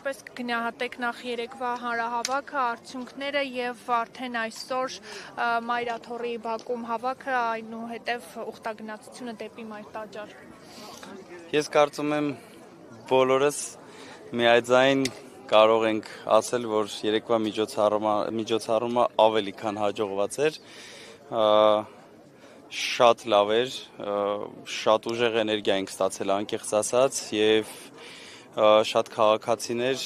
ինչպես կգնահատեք նախ երեկվա հանրահավաքը, արդյունքները եւ արդեն այսօր Մայրաթոռի բակում հավաքը, այնուհետեւ ուխտագնացությունը դեպի Մայրտաճար։ Ես կարծում եմ բոլորս միաձայն կարող ենք ասել, որ երեկվա միջոցառումը ավելի քան հաջողված էր, շատ լավ էր, շատ ուժեղ էներգիա ենք ստացել անկեղծ ասած եւ շատ քաղաքացիներ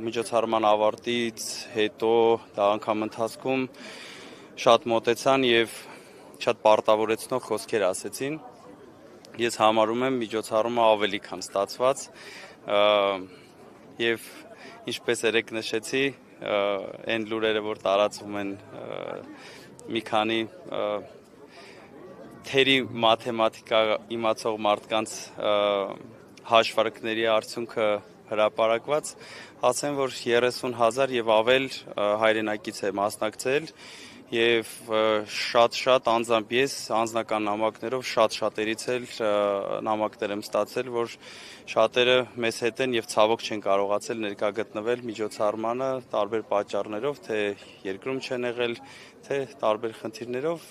միջոցառման ավարտից հետո դա անգամ ընթացքում շատ մոտեցան եւ շատ պարտավորեցնող խոսքեր ասեցին։ Ես համարում եմ միջոցառումը ավելի քան ստացված եւ ինչպես երեք նշեցի, այն լուրերը, որ տարածվում են մի քանի թերի մաթեմատիկա իմացող մարդկանց հաշվարկների արդյունքը հրապարակված, ասեմ, որ 30,000 եւ ավել հայրենակից է մասնակցել եւ շատ անձամբ ես անձնական նամակներով շատերից էլ նամակներ եմ ստացել, որ շատերը մեզ հետ են եւ ցավոք չեն կարողացել ներկա գտնվել միջոցառմանը տարբեր պատճառներով, թե երկրում չեն եղել, թե տարբեր խնդիրներով,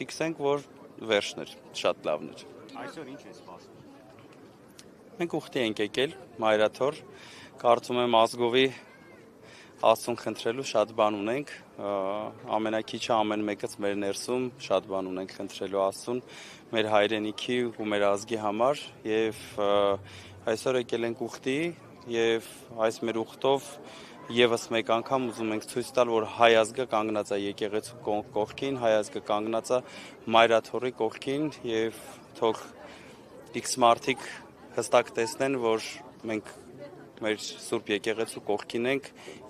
ֆիքսենք, որ վերջն էր, շատ լավն էր։ Այսօր ինչ է սպասվում։ Մենք ուխտի ենք եկել Մայրաթոռ, կարծում եմ ազգովի Աստծուն խնդրելու շատ բան ունենք, ամենակիչը ամեն մեկս մեր ներսում շատ բան ունենք խնդրելու Աստծուն, մեր հայրենիքի ու մեր ազգի համար եւ այսօր եկել ենք ուխտի եւ այս մեր ուխտով եւս մեկ անգամ ուզում ենք ցույց տալ, որ հայ ազգը կանգնած է եկեղեցու կողքին, հայ ազգը կանգնած է Մայրաթոռի կողքին եւ թող X մարդիկ հստակ տեսնեն, որ մենք մեր Սուրբ եկեղեցու կողքին ենք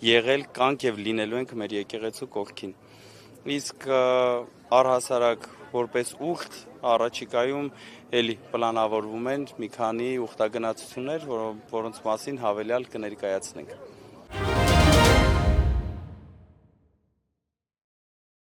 եղել, կանք եւ լինելու ենք մեր եկեղեցու կողքին։ Իսկ առհասարակ որպես ուխտ առաջիկայում էլի պլանավորվում են մի քանի ուխտագնացություններ, որոնց մասին հավելյալ կներկայացնենք։